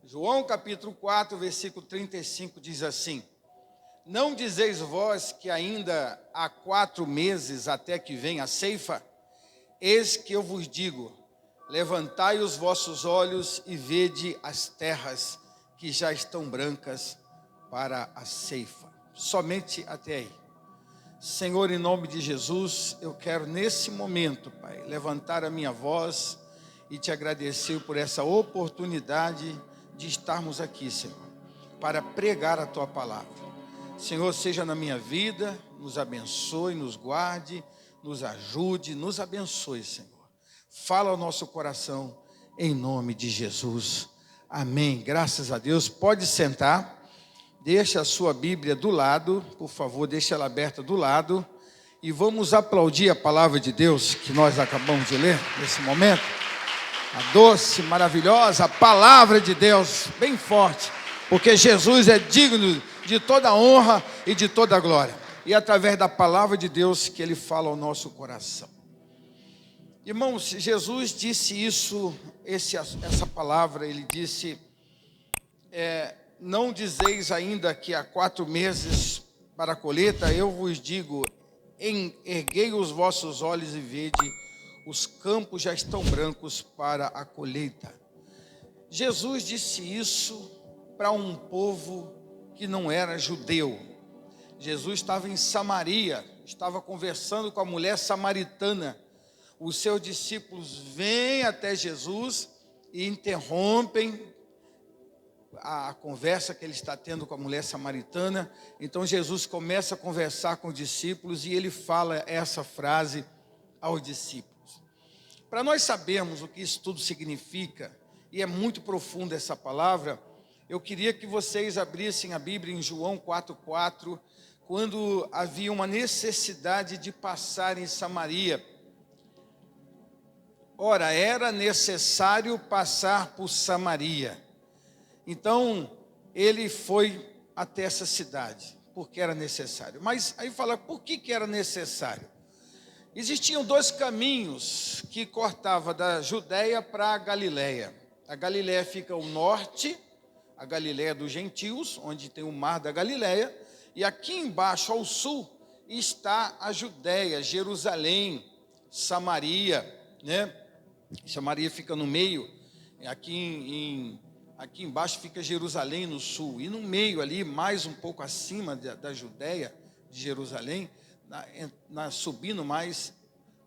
João capítulo 4, versículo 35 diz assim: Não dizeis vós que ainda há 4 meses até que venha a ceifa? Eis que eu vos digo, levantai os vossos olhos e vede as terras que já estão brancas para a ceifa. Somente até aí. Senhor, em nome de Jesus, eu quero nesse momento, Pai, levantar a minha voz e te agradecer por essa oportunidade de estarmos aqui, Senhor, para pregar a tua palavra. Senhor, seja na minha vida, nos abençoe, nos guarde, nos ajude, nos abençoe, Senhor. Fala ao nosso coração, em nome de Jesus. Amém. Graças a Deus. Pode sentar. Deixa a sua Bíblia do lado, por favor, deixa ela aberta do lado. E vamos aplaudir a palavra de Deus que nós acabamos de ler nesse momento. A doce, maravilhosa palavra de Deus, bem forte. Porque Jesus é digno de toda honra e de toda glória. E é através da palavra de Deus que Ele fala ao nosso coração. Irmãos, Jesus disse isso, essa palavra, Ele disse... Não dizeis ainda que há 4 meses para a colheita, eu vos digo, erguei os vossos olhos e vede, os campos já estão brancos para a colheita. Jesus disse isso para um povo que não era judeu. Jesus estava em Samaria, estava conversando com a mulher samaritana. Os seus discípulos vêm até Jesus e interrompem a conversa que ele está tendo com a mulher samaritana. Então Jesus começa a conversar com os discípulos e ele fala essa frase aos discípulos. Para nós sabermos o que isso tudo significa, e é muito profunda essa palavra, eu queria que vocês abrissem a Bíblia em João 4,4, quando havia uma necessidade de passar em Samaria. Ora, era necessário passar por Samaria. Então, ele foi até essa cidade, porque era necessário. Mas aí fala, por que era necessário? Existiam 2 caminhos que cortavam da Judéia para a Galiléia. A Galiléia fica ao norte, a Galiléia dos gentios, onde tem o mar da Galiléia. E aqui embaixo, ao sul, está a Judéia, Jerusalém, Samaria, né? Samaria fica no meio, Aqui embaixo fica Jerusalém no sul, e no meio ali, mais um pouco acima da Judéia, de Jerusalém, subindo mais,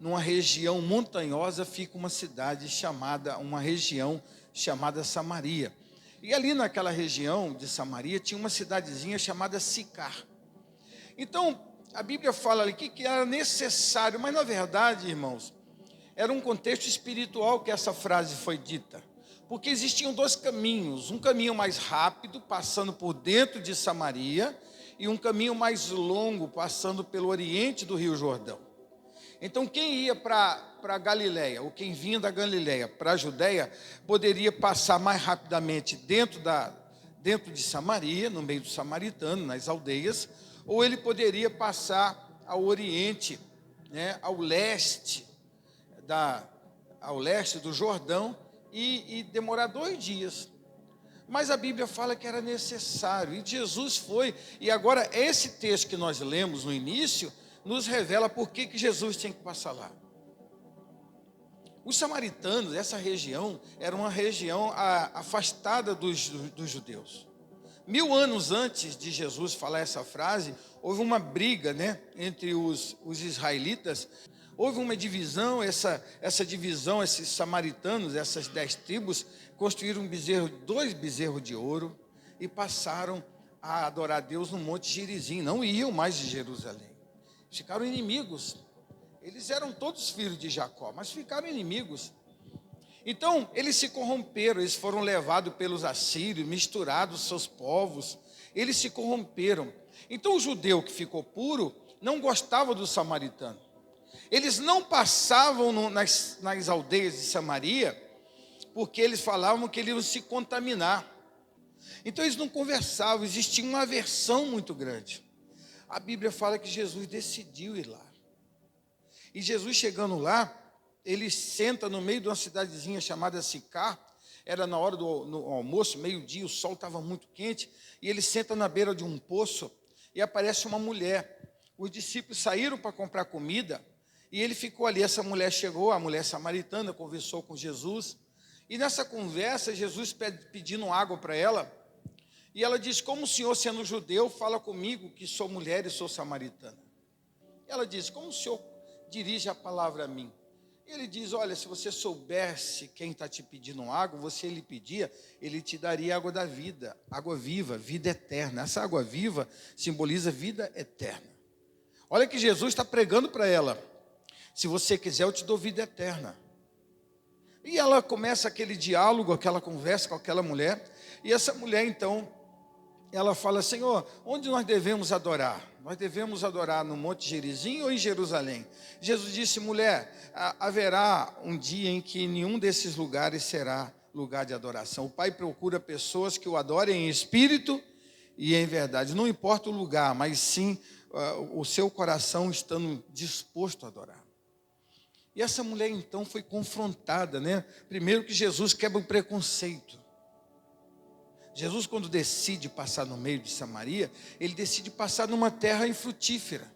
numa região montanhosa, fica uma região chamada Samaria. E ali naquela região de Samaria, tinha uma cidadezinha chamada Sicar. Então, a Bíblia fala ali que era necessário, mas na verdade, irmãos, era um contexto espiritual que essa frase foi dita. Porque existiam 2 caminhos, um caminho mais rápido, passando por dentro de Samaria, e um caminho mais longo, passando pelo oriente do Rio Jordão. Então, quem ia para a Galiléia, ou quem vinha da Galiléia para a Judéia, poderia passar mais rapidamente dentro de Samaria, no meio do samaritano, nas aldeias, ou ele poderia passar ao oriente, né, ao leste do Jordão, e demorar 2 dias. Mas a Bíblia fala que era necessário, e Jesus foi. E agora esse texto que nós lemos no início nos revela por que Jesus tinha que passar lá. Os samaritanos, essa região, era uma região afastada dos judeus. 1000 anos antes de Jesus falar essa frase, houve uma briga, né, entre os israelitas. Houve uma divisão, essa divisão, esses samaritanos, essas 10 tribos, construíram 2 bezerros de ouro e passaram a adorar a Deus no Monte Gerizim. Não iam mais de Jerusalém. Ficaram inimigos. Eles eram todos filhos de Jacó, mas ficaram inimigos. Então, eles se corromperam, eles foram levados pelos assírios, misturados aos seus povos. Eles se corromperam. Então, o judeu que ficou puro não gostava do samaritano. Eles não passavam nas aldeias de Samaria, porque eles falavam que eles iam se contaminar. Então eles não conversavam, existia uma aversão muito grande. A Bíblia fala que Jesus decidiu ir lá. E Jesus chegando lá, ele senta no meio de uma cidadezinha chamada Sicar. era na hora do almoço, meio-dia, o sol estava muito quente, e ele senta na beira de um poço, e aparece uma mulher. Os discípulos saíram para comprar comida, e ele ficou ali. Essa mulher chegou, a mulher samaritana, conversou com Jesus, e nessa conversa, Jesus pedindo água para ela, e ela diz: como o senhor, sendo judeu, fala comigo que sou mulher e sou samaritana? Ela diz: como o senhor dirige a palavra a mim? Ele diz: olha, se você soubesse quem está te pedindo água, você lhe pedia, ele te daria água da vida, água viva, vida eterna. Essa água viva simboliza vida eterna. Olha que Jesus está pregando para ela: se você quiser, eu te dou vida eterna. E ela começa aquele diálogo, aquela conversa com aquela mulher, e essa mulher então, ela fala: Senhor, onde nós devemos adorar? Nós devemos adorar no Monte Gerizim ou em Jerusalém? Jesus disse: mulher, haverá um dia em que nenhum desses lugares será lugar de adoração. O Pai procura pessoas que o adorem em espírito e em verdade. Não importa o lugar, mas sim o seu coração estando disposto a adorar. E essa mulher então foi confrontada, né? Primeiro que Jesus quebra o preconceito. Jesus, quando decide passar no meio de Samaria, ele decide passar numa terra infrutífera.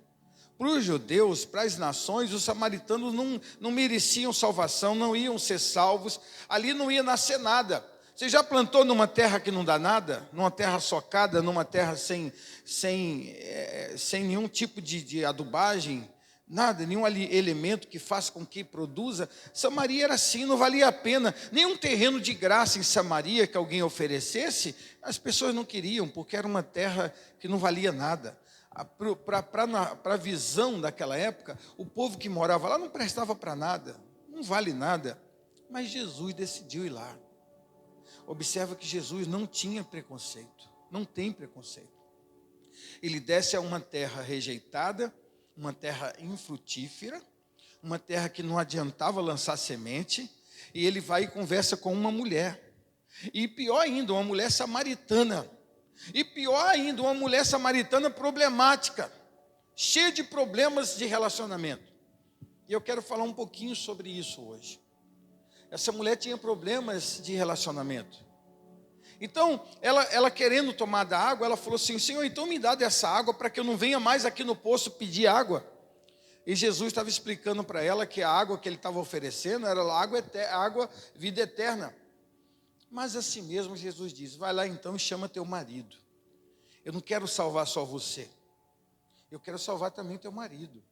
Para os judeus, para as nações, os samaritanos não mereciam salvação, não iam ser salvos, ali não ia nascer nada. Você já plantou numa terra que não dá nada? Numa terra socada, numa terra sem nenhum tipo de adubagem? Nada, nenhum elemento que faça com que produza. Samaria era assim, não valia a pena. Nenhum terreno de graça em Samaria que alguém oferecesse, as pessoas não queriam, porque era uma terra que não valia nada. Para a visão daquela época, o povo que morava lá não prestava para nada, não vale nada. Mas Jesus decidiu ir lá. Observa que Jesus não tinha preconceito, não tem preconceito. Ele desce a uma terra rejeitada, uma terra infrutífera, uma terra que não adiantava lançar semente, e ele vai e conversa com uma mulher. E pior ainda, uma mulher samaritana. E pior ainda, uma mulher samaritana problemática, cheia de problemas de relacionamento. E eu quero falar um pouquinho sobre isso hoje. Essa mulher tinha problemas de relacionamento. Então, ela querendo tomar da água, ela falou assim: Senhor, então me dá dessa água para que eu não venha mais aqui no poço pedir água. E Jesus estava explicando para ela que a água que ele estava oferecendo era água vida eterna. Mas assim mesmo Jesus diz: vai lá então e chama teu marido. Eu não quero salvar só você, eu quero salvar também teu marido.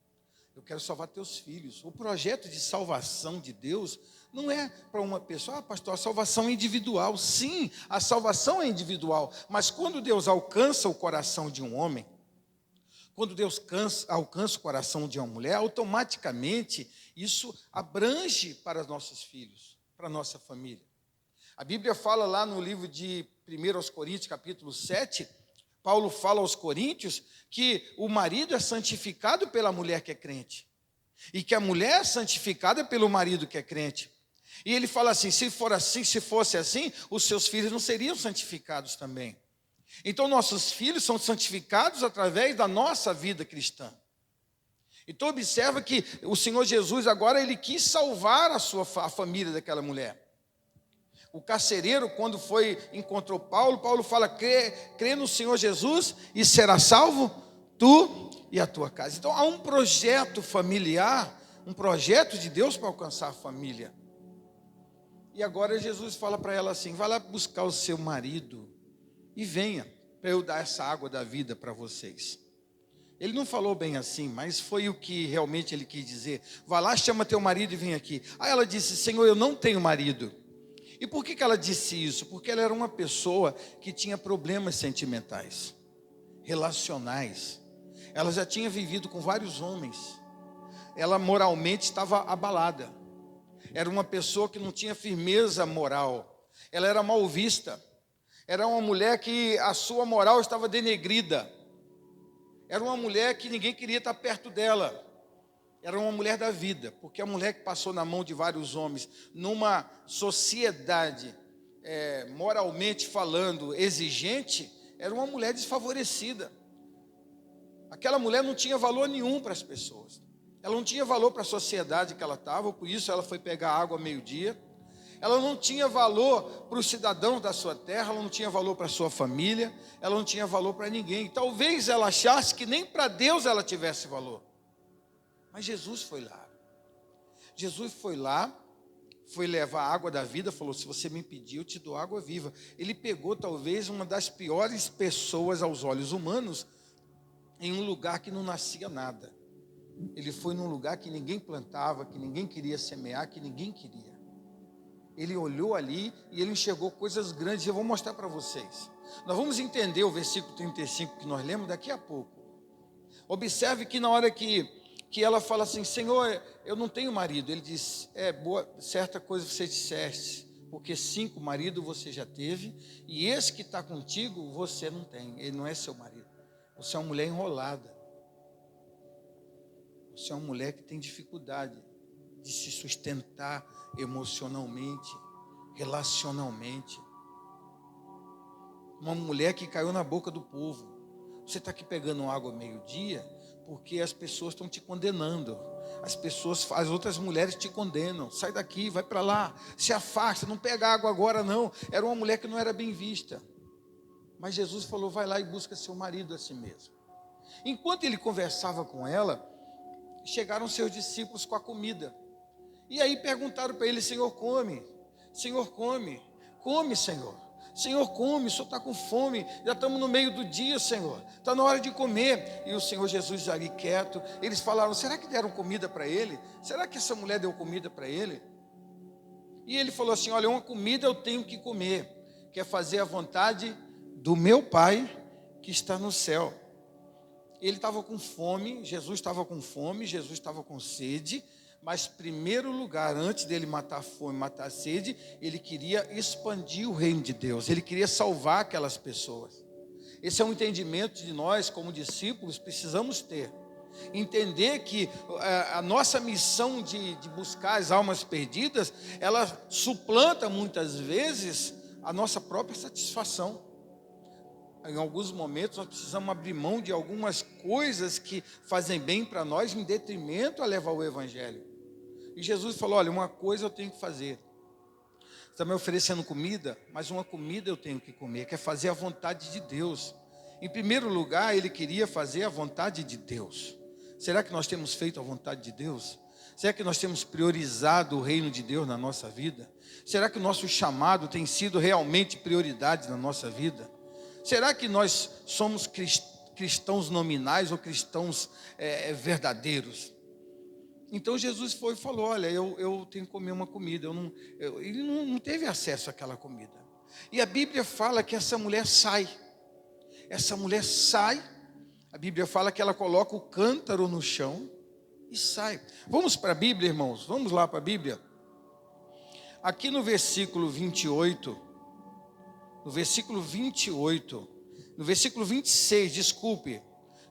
Eu quero salvar teus filhos. O projeto de salvação de Deus não é para uma pessoa: ah, pastor, a salvação é individual. Sim, a salvação é individual. Mas quando Deus alcança o coração de um homem, quando Deus alcança o coração de uma mulher, automaticamente isso abrange para os nossos filhos, para a nossa família. A Bíblia fala lá no livro de 1 Coríntios, capítulo 7, Paulo fala aos coríntios que o marido é santificado pela mulher que é crente, e que a mulher é santificada pelo marido que é crente. E ele fala assim: se for assim, se fosse assim, os seus filhos não seriam santificados também. Então nossos filhos são santificados através da nossa vida cristã. Então observa que o Senhor Jesus agora ele quis salvar a família daquela mulher. O carcereiro, quando encontrou Paulo fala: crê no Senhor Jesus e será salvo tu e a tua casa. Então há um projeto familiar, um projeto de Deus para alcançar a família. E agora Jesus fala para ela assim: vai lá buscar o seu marido e venha para eu dar essa água da vida para vocês. Ele não falou bem assim, mas foi o que realmente ele quis dizer. Vai lá, chama teu marido e vem aqui. Aí ela disse: Senhor, eu não tenho marido. E por que ela disse isso? Porque ela era uma pessoa que tinha problemas sentimentais, relacionais. Ela já tinha vivido com vários homens. Ela moralmente estava abalada. Era uma pessoa que não tinha firmeza moral. Ela era mal vista. Era uma mulher que a sua moral estava denegrida. Era uma mulher que ninguém queria estar perto dela. Era uma mulher da vida, porque a mulher que passou na mão de vários homens, numa sociedade moralmente falando exigente, era uma mulher desfavorecida. Aquela mulher não tinha valor nenhum para as pessoas. Ela não tinha valor para a sociedade que ela estava, por isso ela foi pegar água ao meio-dia. Ela não tinha valor para os cidadãos da sua terra, ela não tinha valor para a sua família, ela não tinha valor para ninguém. Talvez ela achasse que nem para Deus ela tivesse valor. Mas Jesus foi lá. Jesus foi lá, foi levar a água da vida, falou: se você me pedir, eu te dou água viva. Ele pegou talvez uma das piores pessoas aos olhos humanos, em um lugar que não nascia nada. Ele foi num lugar que ninguém plantava, que ninguém queria semear, que ninguém queria. Ele olhou ali e ele enxergou coisas grandes. Eu vou mostrar para vocês. Nós vamos entender o versículo 35 que nós lemos daqui a pouco. Observe que na hora que ela fala assim: Senhor, eu não tenho marido. Ele diz: boa, certa coisa você disseste, porque 5 maridos você já teve, e esse que está contigo você não tem, ele não é seu marido. Você é uma mulher enrolada. Você é uma mulher que tem dificuldade de se sustentar emocionalmente, relacionalmente. Uma mulher que caiu na boca do povo. Você está aqui pegando água meio-dia porque as pessoas estão te condenando. As outras mulheres te condenam. Sai daqui, vai para lá, se afasta, não pega água agora não. Era uma mulher que não era bem vista. Mas Jesus falou: vai lá e busca seu marido a si mesmo. Enquanto ele conversava com ela, chegaram seus discípulos com a comida. E aí perguntaram para ele: Senhor, come. Senhor, come. Come, Senhor. Senhor, come, o Senhor está com fome. Já estamos no meio do dia, Senhor. Está na hora de comer. E o Senhor Jesus ali quieto. Eles falaram: será que deram comida para ele? Será que essa mulher deu comida para ele? E ele falou assim: olha, uma comida eu tenho que comer, que é fazer a vontade do meu Pai que está no céu. Ele estava com fome, Jesus estava com fome, Jesus estava com sede, mas em primeiro lugar, antes dele matar a fome, matar a sede, ele queria expandir o reino de Deus, ele queria salvar aquelas pessoas. Esse é um entendimento de nós, como discípulos, precisamos ter. Entender que a nossa missão de buscar as almas perdidas, ela suplanta muitas vezes a nossa própria satisfação. Em alguns momentos nós precisamos abrir mão de algumas coisas que fazem bem para nós, em detrimento a levar o Evangelho. E Jesus falou: olha, uma coisa eu tenho que fazer. Você está me oferecendo comida, mas uma comida eu tenho que comer, que é fazer a vontade de Deus. Em primeiro lugar, ele queria fazer a vontade de Deus. Será que nós temos feito a vontade de Deus? Será que nós temos priorizado o reino de Deus na nossa vida? Será que o nosso chamado tem sido realmente prioridade na nossa vida? Será que nós somos cristãos nominais ou cristãos verdadeiros? Então Jesus foi e falou: olha, eu tenho que comer uma comida. Ele não teve acesso àquela comida. E a Bíblia fala que essa mulher sai. Essa mulher sai. A Bíblia fala que ela coloca o cântaro no chão e sai. Vamos para a Bíblia, irmãos? Vamos lá para a Bíblia. Aqui no versículo 28... No versículo 28, no versículo 26, desculpe,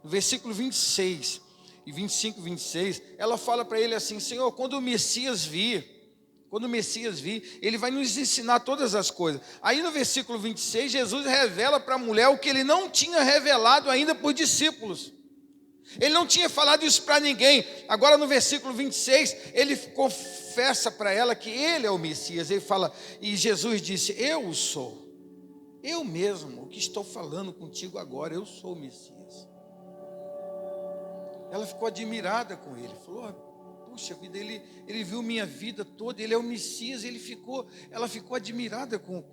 no versículo 26 e 25 e 26, ela fala para ele assim: Senhor, quando o Messias vir, ele vai nos ensinar todas as coisas. Aí no versículo 26, Jesus revela para a mulher o que ele não tinha revelado ainda para os discípulos. Ele não tinha falado isso para ninguém. Agora no versículo 26, ele confessa para ela que ele é o Messias. Ele fala, e Jesus disse: eu o sou. Eu mesmo, o que estou falando contigo agora, eu sou o Messias. Ela ficou admirada com ele. Falou: puxa vida, ele viu minha vida toda, ele é o Messias. Ela ficou admirada com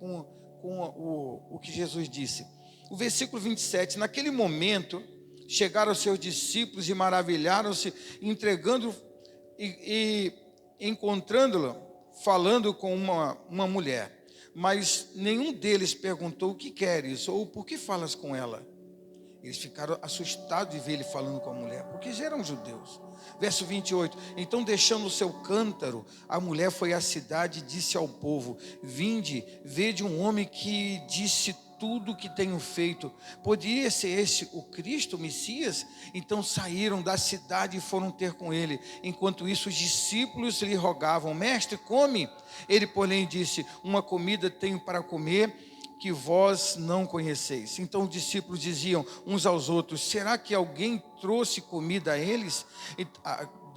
o que Jesus disse. O versículo 27, naquele momento, chegaram os seus discípulos e maravilharam-se, entregando e encontrando-lo, falando com uma mulher. Mas nenhum deles perguntou: o que queres? Ou por que falas com ela? Eles ficaram assustados de ver ele falando com a mulher, porque já eram judeus. Verso 28, então deixando o seu cântaro, a mulher foi à cidade e disse ao povo: vinde, vede um homem que disse tudo o que tenho feito. Poderia ser esse o Cristo, o Messias? Então saíram da cidade e foram ter com ele. Enquanto isso, os discípulos lhe rogavam: mestre, come. Ele, porém, disse: uma comida tenho para comer que vós não conheceis. Então os discípulos diziam uns aos outros: será que alguém trouxe comida a eles?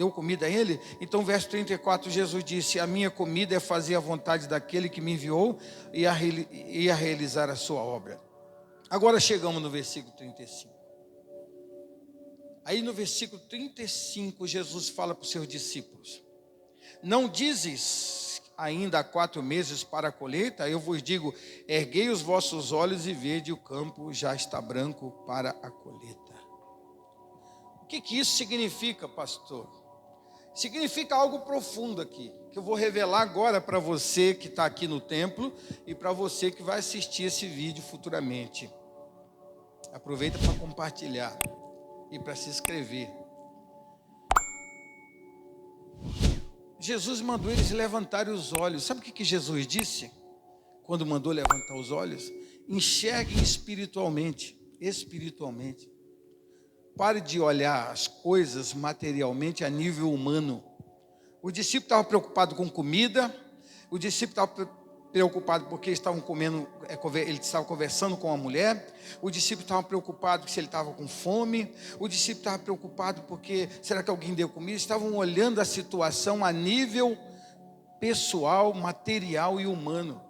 deu comida a ele. Então, verso 34, Jesus disse: a minha comida é fazer a vontade daquele que me enviou e a realizar a sua obra. Agora chegamos no versículo 35. Aí no versículo 35, Jesus fala para os seus discípulos: não dizes ainda há 4 meses para a colheita? Eu vos digo, erguei os vossos olhos e vede, o campo já está branco para a colheita. O que isso significa, pastor? Significa algo profundo aqui, que eu vou revelar agora para você que está aqui no templo e para você que vai assistir esse vídeo futuramente. Aproveita para compartilhar e para se inscrever. Jesus mandou eles levantarem os olhos. Sabe o que Jesus disse quando mandou levantar os olhos? Enxerguem espiritualmente. Pare de olhar as coisas materialmente a nível humano. O discípulo estava preocupado com comida. O discípulo estava preocupado porque estavam comendo, ele estava conversando com a mulher. O discípulo estava preocupado se ele estava com fome. O discípulo estava preocupado porque será que alguém deu comida? Estavam olhando a situação a nível pessoal, material e humano.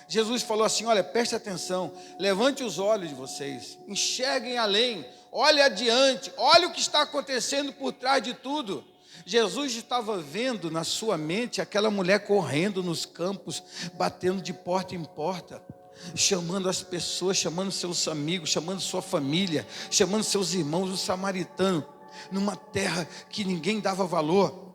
Jesus falou assim: olha, preste atenção, levante os olhos de vocês, enxerguem além, olhe adiante, olhe o que está acontecendo por trás de tudo. Jesus estava vendo na sua mente aquela mulher correndo nos campos, batendo de porta em porta, chamando as pessoas, chamando seus amigos, chamando sua família, chamando seus irmãos, os samaritanos, numa terra que ninguém dava valor,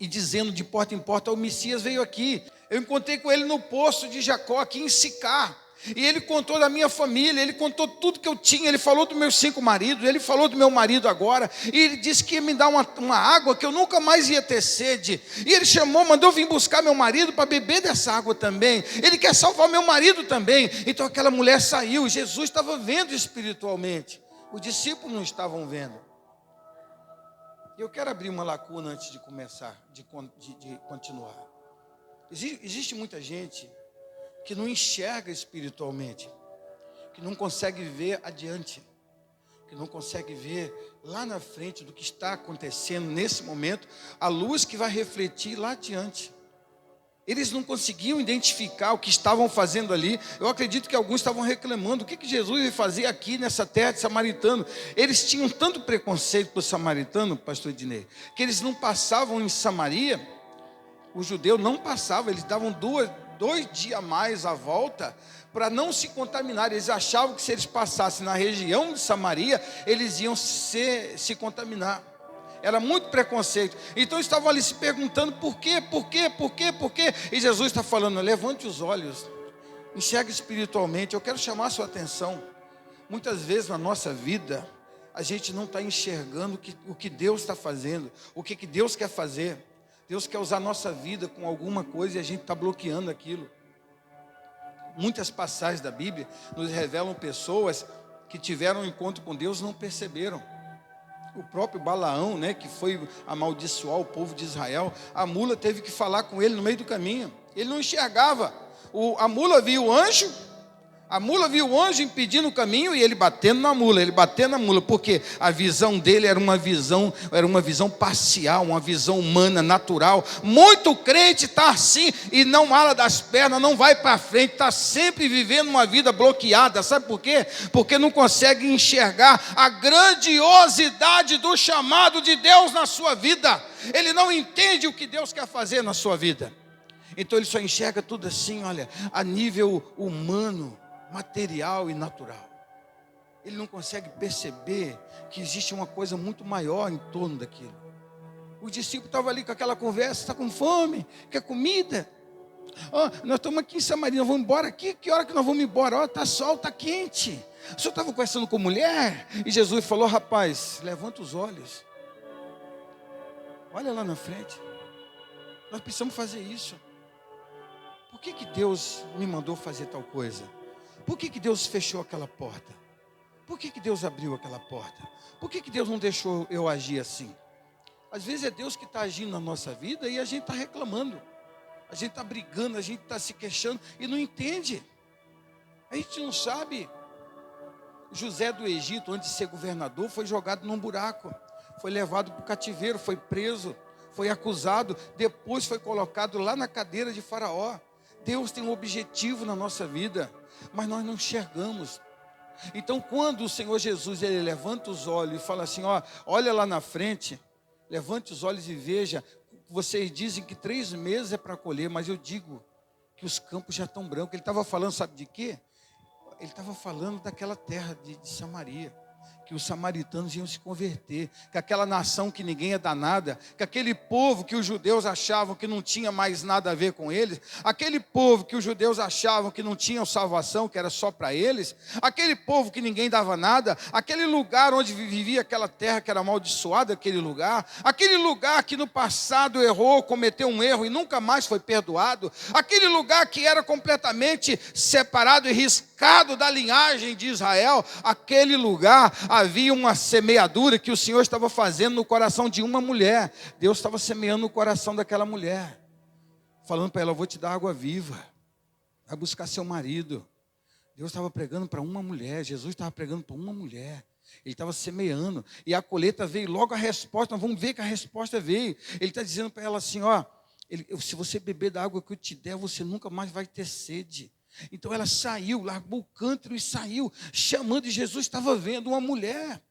e dizendo de porta em porta: o Messias veio aqui. Eu encontrei com ele no poço de Jacó, aqui em Sicar. E ele contou da minha família, ele contou tudo que eu tinha. Ele falou dos meus 5 maridos, ele falou do meu marido agora. E ele disse que ia me dar uma água que eu nunca mais ia ter sede. E ele mandou vir buscar meu marido para beber dessa água também. Ele quer salvar meu marido também. Então aquela mulher saiu. Jesus estava vendo espiritualmente. Os discípulos não estavam vendo. Eu quero abrir uma lacuna antes de começar, de continuar. Existe muita gente que não enxerga espiritualmente, que não consegue ver adiante, que não consegue ver lá na frente do que está acontecendo nesse momento, a luz que vai refletir lá adiante. Eles não conseguiam identificar o que estavam fazendo ali. Eu acredito que alguns estavam reclamando: o que Jesus ia fazer aqui nessa terra de samaritano? Eles tinham tanto preconceito por samaritano, pastor Ednei, que eles não passavam em Samaria. Os judeus não passavam, eles davam 2 dias a mais à volta para não se contaminar. Eles achavam que se eles passassem na região de Samaria, eles iam se contaminar. Era muito preconceito. Então estavam ali se perguntando por quê. E Jesus está falando: levante os olhos, enxergue espiritualmente. Eu quero chamar a sua atenção. Muitas vezes na nossa vida, a gente não está enxergando o que Deus está fazendo, o que Deus quer fazer. Deus quer usar a nossa vida com alguma coisa e a gente está bloqueando aquilo. Muitas passagens da Bíblia nos revelam pessoas que tiveram um encontro com Deus e não perceberam. O próprio Balaão, né, que foi amaldiçoar o povo de Israel, a mula teve que falar com ele no meio do caminho. Ele não enxergava. A mula viu o anjo. A mula viu o anjo impedindo o caminho e ele batendo na mula, porque a visão dele era uma visão parcial, uma visão humana, natural. Muito crente está assim e não ala das pernas, não vai para frente, está sempre vivendo uma vida bloqueada. Sabe por quê? Porque não consegue enxergar a grandiosidade do chamado de Deus na sua vida. Ele não entende o que Deus quer fazer na sua vida. Então ele só enxerga tudo assim, olha, a nível humano, material e natural. Ele não consegue perceber que existe uma coisa muito maior em torno daquilo. O discípulo estava ali com aquela conversa: está com fome, quer comida? Nós estamos aqui em Samaria, nós vamos embora aqui. Que hora que nós vamos embora? Está sol, está quente. O senhor estava conversando com mulher? E Jesus falou: rapaz, levanta os olhos, olha lá na frente, nós precisamos fazer isso. Por que Deus me mandou fazer tal coisa? Por que Deus fechou aquela porta? Por que Deus abriu aquela porta? Por que Deus não deixou eu agir assim? Às vezes é Deus que está agindo na nossa vida e a gente está reclamando. A gente está brigando, a gente está se queixando e não entende. A gente não sabe. José do Egito, antes de ser governador, foi jogado num buraco. Foi levado para o cativeiro, foi preso. foi acusado, depois foi colocado lá na cadeira de Faraó. Deus tem um objetivo na nossa vida, mas nós não enxergamos. Então, quando o Senhor Jesus, ele levanta os olhos e fala assim, ó, olha lá na frente, levante os olhos e veja, vocês dizem que 3 meses é para colher, mas eu digo que os campos já estão brancos. Ele estava falando, sabe de quê? Ele estava falando daquela terra de Samaria, que os samaritanos iam se converter, que aquela nação que ninguém é danada, que aquele povo que os judeus achavam que não tinha mais nada a ver com eles, aquele povo que os judeus achavam que não tinham salvação, que era só para eles, aquele povo que ninguém dava nada, aquele lugar onde vivia aquela terra que era amaldiçoada, aquele lugar que no passado errou, cometeu um erro e nunca mais foi perdoado, aquele lugar que era completamente separado e riscado da linhagem de Israel, aquele lugar havia uma semeadura que o Senhor estava fazendo no coração de uma mulher. Deus estava semeando no coração daquela mulher, falando para ela, eu vou te dar água viva, vai buscar seu marido. Deus estava pregando para uma mulher, Jesus estava pregando para uma mulher. Ele estava semeando, e a colheita veio, logo a resposta, nós vamos ver que a resposta veio. Ele está dizendo para ela assim, ó, se você beber da água que eu te der, você nunca mais vai ter sede. Então ela saiu, largou o cântaro e saiu, chamando, e Jesus estava vendo uma mulher.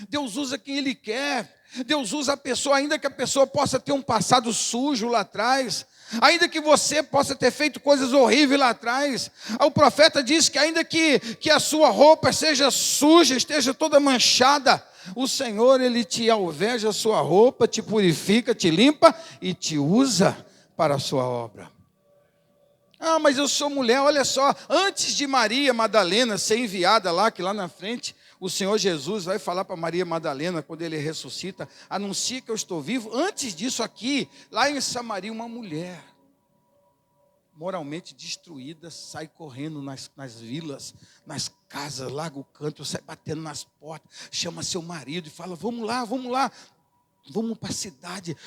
Deus usa quem Ele quer, Deus usa a pessoa, ainda que a pessoa possa ter um passado sujo lá atrás, ainda que você possa ter feito coisas horríveis lá atrás. O profeta diz que ainda que a sua roupa seja suja, esteja toda manchada, o Senhor, Ele te alveja a sua roupa, te purifica, te limpa e te usa para a sua obra. Ah, mas eu sou mulher, olha só, antes de Maria Madalena ser enviada lá, que lá na frente, o Senhor Jesus vai falar para Maria Madalena, quando Ele ressuscita, anuncia que eu estou vivo. Antes disso aqui, lá em Samaria, uma mulher, moralmente destruída, sai correndo nas vilas, nas casas, larga o canto, sai batendo nas portas, chama seu marido e fala, vamos lá, vamos para a cidade,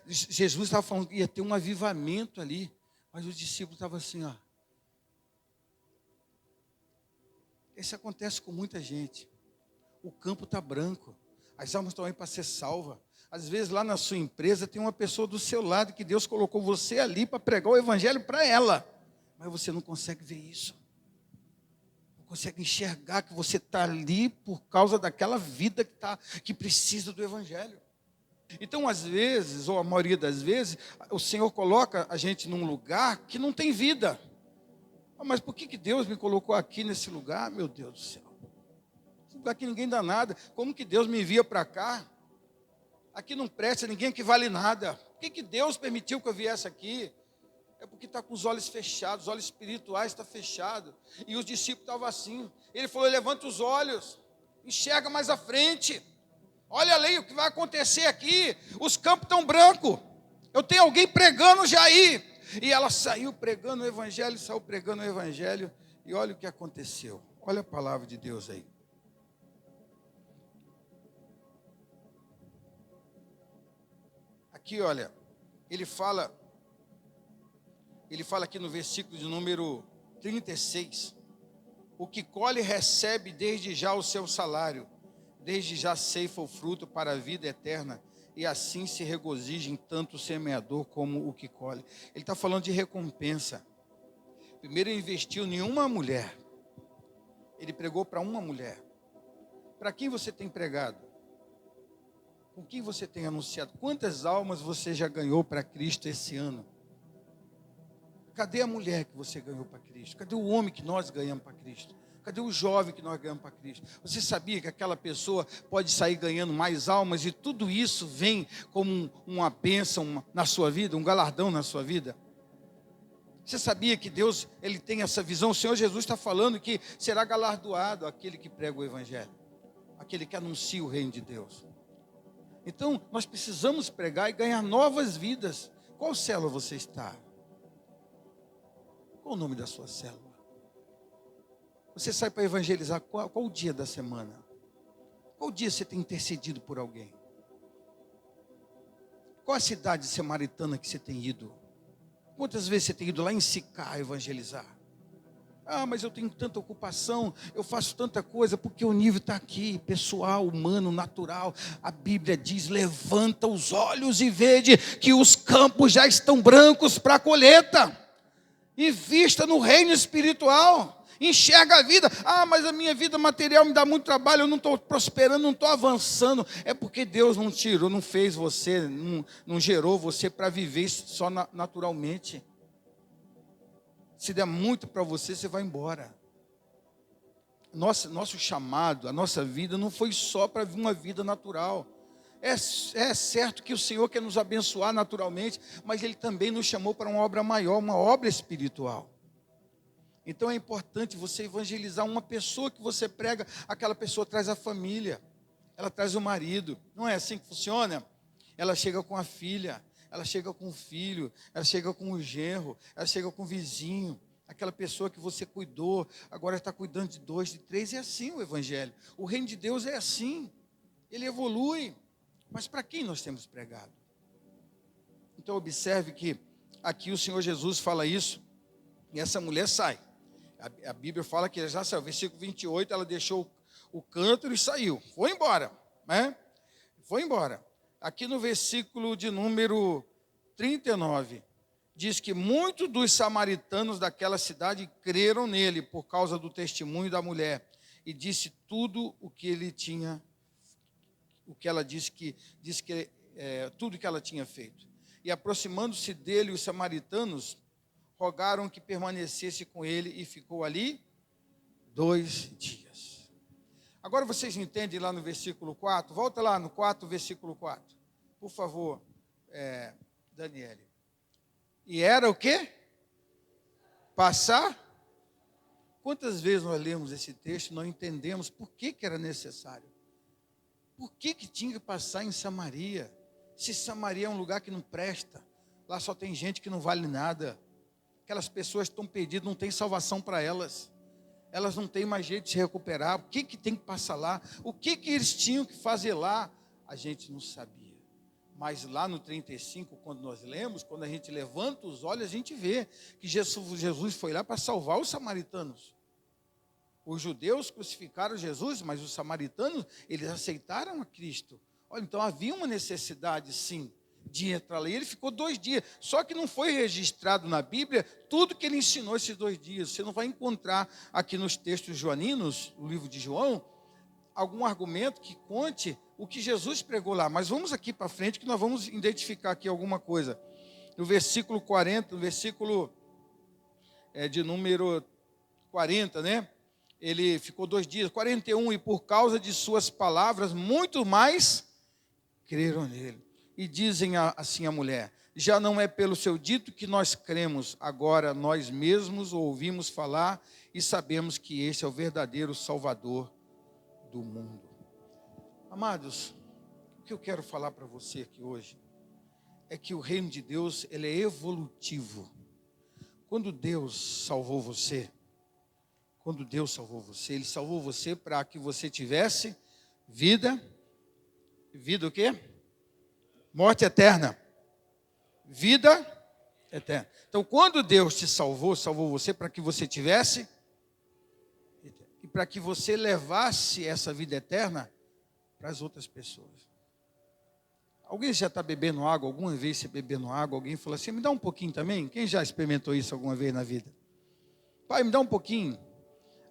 Jesus estava falando que ia ter um avivamento ali. Mas os discípulos estavam assim, ó. Isso acontece com muita gente. O campo está branco. As almas estão aí para ser salvas. Às vezes lá na sua empresa tem uma pessoa do seu lado que Deus colocou você ali para pregar o evangelho para ela. Mas você não consegue ver isso. Não consegue enxergar que você está ali por causa daquela vida que precisa do evangelho. Então, às vezes, ou a maioria das vezes, o Senhor coloca a gente num lugar que não tem vida. Mas por que Deus me colocou aqui nesse lugar, meu Deus do céu? Esse lugar que ninguém dá nada. Como que Deus me envia para cá? Aqui não presta ninguém que vale nada. Por que Deus permitiu que eu viesse aqui? É porque está com os olhos fechados, os olhos espirituais estão fechados. E os discípulos estavam assim. Ele falou, levanta os olhos, enxerga mais à frente. Olha ali o que vai acontecer aqui. Os campos estão brancos. Eu tenho alguém pregando já aí. E ela saiu pregando o evangelho, saiu pregando o evangelho. E olha o que aconteceu. Olha a palavra de Deus aí. Aqui, olha. Ele fala aqui no versículo de número 36. O que colhe recebe desde já o seu salário. Desde já ceifa o fruto para a vida eterna, e assim se regozijem tanto o semeador como o que colhe. Ele está falando de recompensa. Primeiro ele investiu em uma mulher. Ele pregou para uma mulher. Para quem você tem pregado? Com quem você tem anunciado? Quantas almas você já ganhou para Cristo esse ano? Cadê a mulher que você ganhou para Cristo? Cadê o homem que nós ganhamos para Cristo? Cadê o jovem que nós ganhamos para Cristo? Você sabia que aquela pessoa pode sair ganhando mais almas e tudo isso vem como uma bênção na sua vida, um galardão na sua vida? Você sabia que Deus, Ele tem essa visão? O Senhor Jesus está falando que será galardoado aquele que prega o Evangelho, aquele que anuncia o reino de Deus. Então, nós precisamos pregar e ganhar novas vidas. Qual célula você está? Qual o nome da sua célula? Você sai para evangelizar qual o dia da semana? Qual dia você tem intercedido por alguém? Qual a cidade samaritana que você tem ido? Quantas vezes você tem ido lá em Sicá evangelizar? Ah, mas eu tenho tanta ocupação, eu faço tanta coisa, porque o nível está aqui, pessoal, humano, natural. A Bíblia diz: levanta os olhos e vede que os campos já estão brancos para a colheita. Invista no reino espiritual, enxerga a vida. Ah, mas a minha vida material me dá muito trabalho, eu não estou prosperando, não estou avançando. É porque Deus não tirou, não fez você, não gerou você para viver só naturalmente. Se der muito para você, você vai embora. Nosso chamado, a nossa vida não foi só para uma vida natural. É certo que o Senhor quer nos abençoar naturalmente, mas Ele também nos chamou para uma obra maior, uma obra espiritual. Então é importante você evangelizar uma pessoa que você prega, aquela pessoa traz a família, ela traz o marido. Não é assim que funciona? Ela chega com a filha, ela chega com o filho, ela chega com o genro, ela chega com o vizinho, aquela pessoa que você cuidou, agora está cuidando de 2, de 3, é assim o evangelho. O reino de Deus é assim, ele evolui. Mas para quem nós temos pregado? Então observe que aqui o Senhor Jesus fala isso, e essa mulher sai. A Bíblia fala que ela já saiu, versículo 28, ela deixou o cântaro e saiu, foi embora, né? Foi embora. Aqui no versículo de número 39, diz que muitos dos samaritanos daquela cidade creram nele por causa do testemunho da mulher, e disse tudo o que ele tinha, o que ela disse que tudo que ela tinha feito. E aproximando-se dele, os samaritanos rogaram que permanecesse com ele, e ficou ali 2 dias. Agora vocês entendem lá no versículo 4, volta lá no 4, versículo 4, por favor, Daniele. E era o quê? Passar? Quantas vezes nós lemos esse texto e não entendemos por que era necessário? Por que tinha que passar em Samaria? Se Samaria é um lugar que não presta, lá só tem gente que não vale nada. Aquelas pessoas estão perdidas, não tem salvação para elas. Elas não têm mais jeito de se recuperar. O que tem que passar lá? O que eles tinham que fazer lá? A gente não sabia. Mas lá no 35, quando nós lemos, quando a gente levanta os olhos, a gente vê que Jesus foi lá para salvar os samaritanos. Os judeus crucificaram Jesus, mas os samaritanos, eles aceitaram a Cristo. Olha, então havia uma necessidade, sim, de entrar lá. E ele ficou 2 dias. Só que não foi registrado na Bíblia tudo que ele ensinou esses 2 dias. Você não vai encontrar aqui nos textos joaninos, no livro de João, algum argumento que conte o que Jesus pregou lá. Mas vamos aqui para frente que nós vamos identificar aqui alguma coisa. No versículo 40, no versículo de número 40, né? Ele ficou 2 dias, 41, e por causa de suas palavras, muito mais creram nele. E dizem assim a mulher: já não é pelo seu dito que nós cremos, agora nós mesmos ouvimos falar e sabemos que esse é o verdadeiro Salvador do mundo. Amados, o que eu quero falar para você aqui hoje é que o reino de Deus, ele é evolutivo. Quando Deus salvou você, Ele salvou você para que você tivesse vida o quê? Morte eterna. Vida eterna. Então, quando Deus te salvou você para que você tivesse, e para que você levasse essa vida eterna para as outras pessoas. Alguém já está bebendo água? Alguma vez você bebendo água, alguém falou assim: me dá um pouquinho também? Quem já experimentou isso alguma vez na vida? Pai, me dá um pouquinho.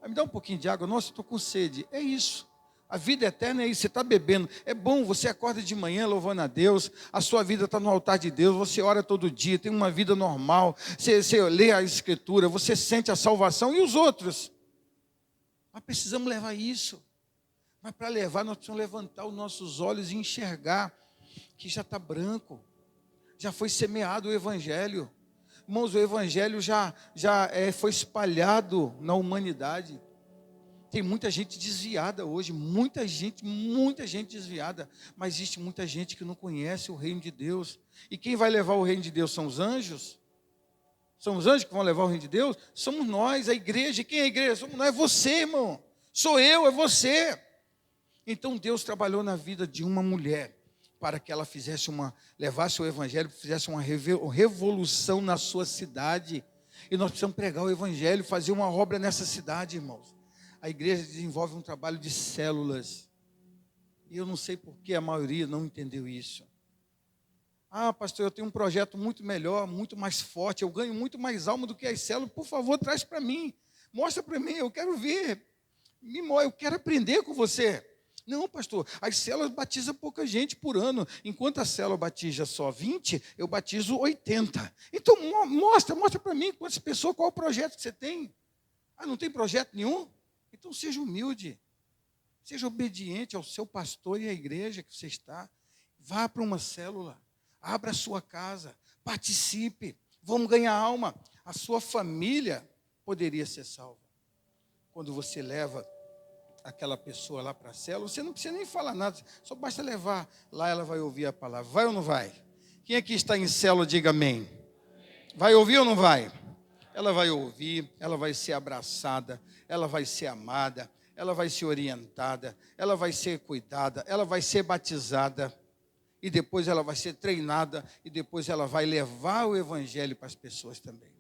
Me dá um pouquinho de água. Nossa, estou com sede. É isso. A vida eterna é isso. Você está bebendo. É bom, você acorda de manhã louvando a Deus. A sua vida está no altar de Deus. Você ora todo dia, tem uma vida normal. Você lê a Escritura, você sente a salvação. E os outros? Nós precisamos levar isso. Mas para levar, nós precisamos levantar os nossos olhos e enxergar que já está branco. Já foi semeado o Evangelho. Irmãos, o Evangelho já foi espalhado na humanidade. Tem muita gente desviada hoje, muita gente desviada. Mas existe muita gente que não conhece o reino de Deus. E quem vai levar o reino de Deus são os anjos? São os anjos que vão levar o reino de Deus? Somos nós, a igreja. E quem é a igreja? Somos nós, é você, irmão. Sou eu, é você. Então Deus trabalhou na vida de uma mulher para que ela levasse o Evangelho, fizesse uma revolução na sua cidade. E nós precisamos pregar o evangelho, fazer uma obra nessa cidade, irmãos. A igreja desenvolve um trabalho de células. E eu não sei por que a maioria não entendeu isso. Ah, pastor, eu tenho um projeto muito melhor, muito mais forte, eu ganho muito mais alma do que as células. Por favor, traz para mim. Mostra para mim, eu quero ver. Eu quero aprender com você. Não, pastor, as células batizam pouca gente por ano. Enquanto a célula batiza só 20, eu batizo 80. Então, mostra para mim quantas pessoas, qual o projeto que você tem. Ah, não tem projeto nenhum? Então, seja humilde. Seja obediente ao seu pastor e à igreja que você está. Vá para uma célula. Abra a sua casa. Participe. Vamos ganhar alma. A sua família poderia ser salva. Quando você leva aquela pessoa lá para a célula, você não precisa nem falar nada, só basta levar. Lá ela vai ouvir a palavra. Vai ou não vai? Quem aqui está em célula, diga amém. Vai ouvir ou não vai? Ela vai ouvir, ela vai ser abraçada, ela vai ser amada, ela vai ser orientada, ela vai ser cuidada, ela vai ser batizada, e depois ela vai ser treinada, e depois ela vai levar o evangelho para as pessoas também.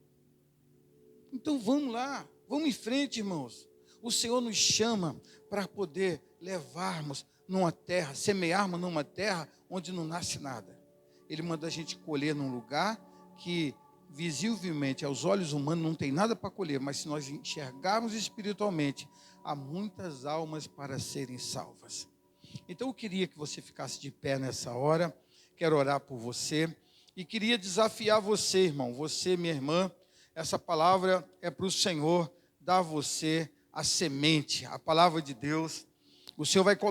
Então vamos lá, vamos em frente, irmãos. O Senhor nos chama para poder levarmos numa terra, semearmos numa terra onde não nasce nada. Ele manda a gente colher num lugar que visivelmente aos olhos humanos não tem nada para colher, mas se nós enxergarmos espiritualmente, há muitas almas para serem salvas. Então eu queria que você ficasse de pé nessa hora, quero orar por você e queria desafiar você, irmão, você, minha irmã. Essa palavra é para o Senhor dar a você a semente, a palavra de Deus. O Senhor vai colocar